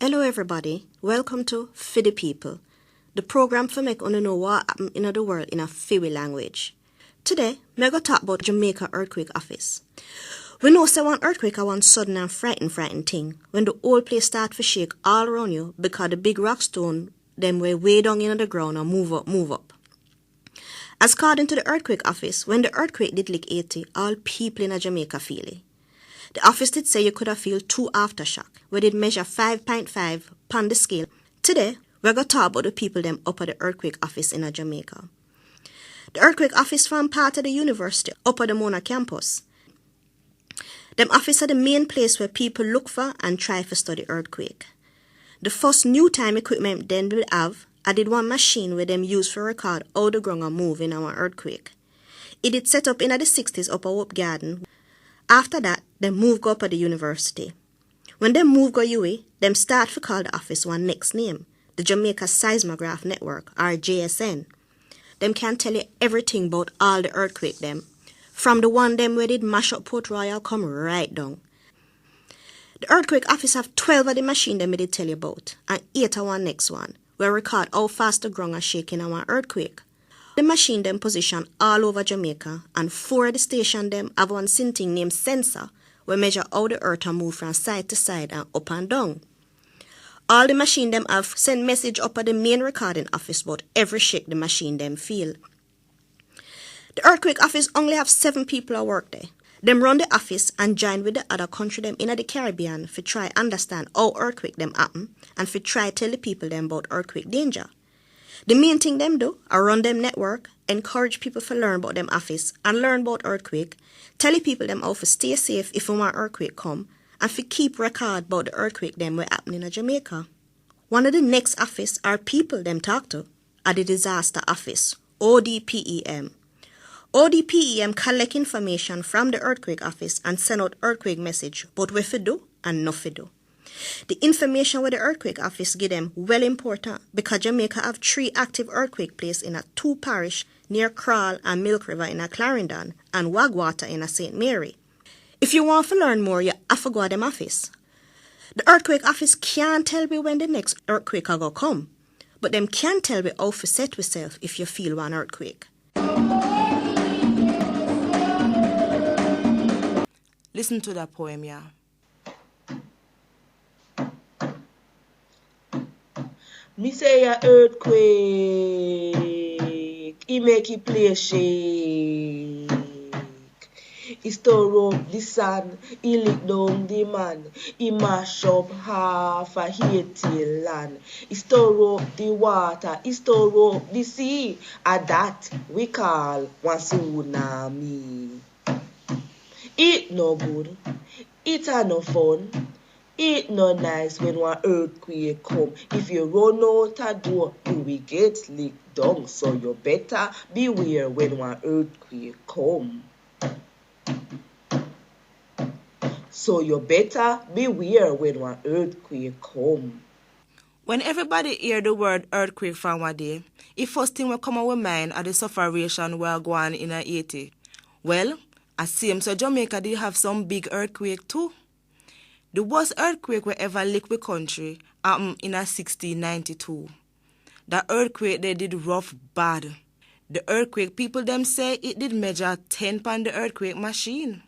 Hello everybody, welcome to Fi Di Piipl, the program for make you know what happen in the world in a Fi language. Today, we go talk about Jamaica Earthquake Office. We know say one earthquake are one sudden and frightening thing when the whole place start to shake all around you because the big rock stone them were way down in the ground and move up. As according to the Earthquake Office, when the earthquake did lick Haiti, all people in Jamaica feel it. The office did say you could have feel 2 aftershock, where did measure 5.5 on the scale. Today, we're going to talk about the people them up at the Earthquake Office in Jamaica. The Earthquake Office form part of the university up at the Mona campus. Them office are the main place where people look for and try to study earthquake. The first new time equipment then will have, I did one machine where them use for record how the ground move in our earthquake. It is set up in the 60s up at Hope Garden. After that, them move go up at the university. When them move go UA, them start to call the office one next name, the Jamaica Seismograph Network, or JSN. Them can tell you everything about all the earthquake them, from the one them where did mash up Port Royal come right down. The Earthquake Office have 12 of the machine them did tell you about, and 8 of one next one, where record how fast the ground are shaking in our earthquake. The machine them position all over Jamaica, and 4 of the station them have one thing named sensor, where measure how the earth move from side to side and up and down. All the machine them have send message up at the main recording office about every shake the machine them feel. The Earthquake Office only have 7 people who work there. Them run the office and join with the other country them in the Caribbean for try understand how earthquake them happen and for try tell the people them about earthquake danger. The main thing them do are run them network, encourage people to learn about them office and learn about earthquake, tell the people them how to stay safe if one earthquake come, and for keep record about the earthquake them were happening in Jamaica. One of the next office are people them talk to are the Disaster Office, ODPEM. ODPEM collect information from the Earthquake Office and send out earthquake message about what to do and not to do. The information with the Earthquake Office give them well important because Jamaica have 3 active earthquake places in a 2 parish near Crawl and Milk River in a Clarendon and Wagwater in a St. Mary. If you want to learn more, you have to go to them office. The Earthquake Office can't tell me when the next earthquake are going to come, but them can tell me how to set yourself if you feel one earthquake. Listen to that poem, yeah. Me say a earthquake, he make it play shake. He store up the sun, he lick down the man. He mash up half a Haiti land. He store up the water, he store up the sea. And that we call one tsunami. It no good, it a no fun. It no nice when one earthquake come. If you run out a door, you will get licked down. So you better beware when one earthquake come. So you better beware when one earthquake come. When everybody hear the word earthquake from one day, the first thing will come our mind are the sufferation we are going in Haiti. Well, I see so Jamaica did have some big earthquake too. The worst earthquake we ever lick the country happened in 1692. The earthquake they did rough bad. The earthquake people them say it did measure 10 on the earthquake machine.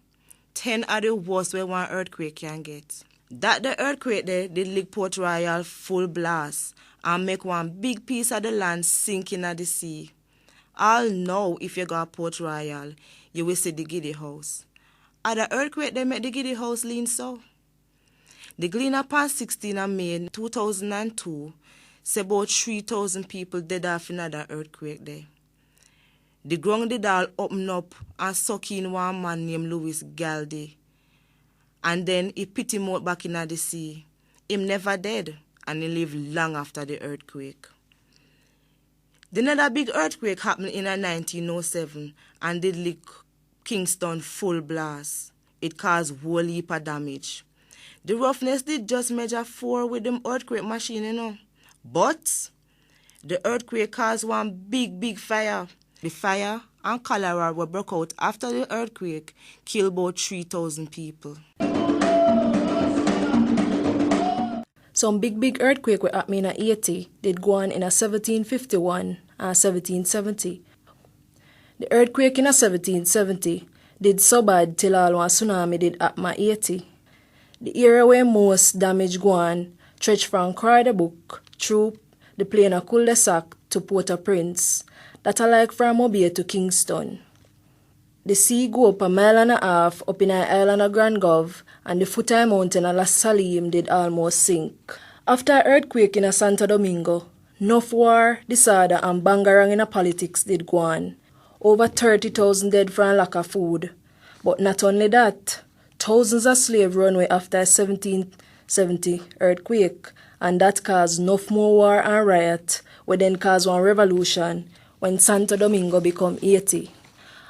10 are the worst way one earthquake can get. That the earthquake there did lick Port Royal full blast and make one big piece of the land sink in the sea. All know if you go to Port Royal, you will see the Giddy House. At the earthquake they make the Giddy House lean so. The glean upon 16 of May 2002 say about 3,000 people dead off in that earthquake there. The ground did all open up and suck in one man named Louis Galdi. And then he put him out back in the sea. Him never dead and he lived long after the earthquake. The another big earthquake happened in 1907 and did lick Kingston full blast. It caused whole heap of damage. The roughness did just measure 4 with them earthquake machine, you know. But the earthquake caused one big fire. The fire and cholera were broke out after the earthquake, killed about 3,000 people. Some big earthquake we happen in Haiti did go on in 1751 and 1770. The earthquake in 1770 did so bad till all one tsunami did happen in Haiti. The area where most damage go on stretch from Kyaribiyan through the plain of cul-de-sac to Port-au-Prince, that are like from Mobile to Kingston. The sea go up 1.5 miles up in the island of Grand Gov, and the foot-high mountain of La Salim did almost sink. After earthquake in Santo Domingo, enough war, disorder and bangarang in politics did go on. Over 30,000 dead from lack of food. But not only that, thousands of slaves run away after 1770 earthquake, and that caused enough more war and riot, which then caused one revolution when Santo Domingo become Haiti.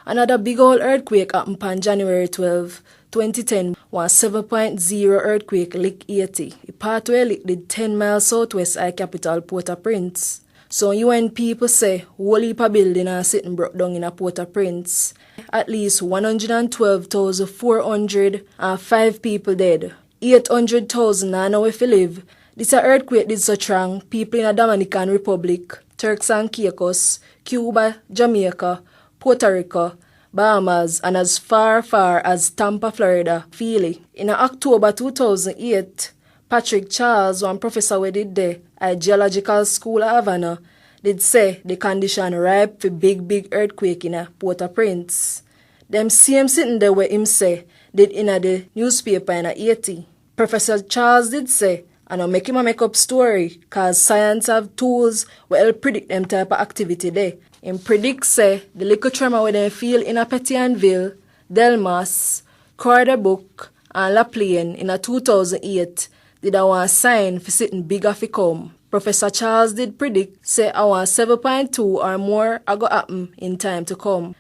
Another big old earthquake happened on January 12, 2010, one 7.0 earthquake lick Haiti. The part where lick did 10 miles southwest of capital Port-au-Prince. So UN people say whole heap of building are sitting broke down in Port-au-Prince. At least 112,405 people dead. 800,000 now know if you live. This earthquake did so strong, people in the Dominican Republic, Turks and Caicos, Cuba, Jamaica, Puerto Rico, Bahamas, and as far as Tampa, Florida, feel it. In October 2008, Patrick Charles, one professor we did there at Geological School of Havana, did say the condition ripe for big earthquake in Port-au-Prince. Them same sitting there where him say did in the newspaper in Haiti. Professor Charles did say, and I make him a make up story, cause science have tools where help predict them type of activity there. Him predict say the little tremor where they feel in Pétionville, Delmas, Kyaribiyan, and La Plaine in 2008 did a one sign for sitting bigger fi come. Professor Charles did predict say a 7.2 or more a go happen in time to come.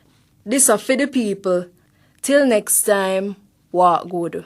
This a Fi Di Piipl. Till next time, walk good.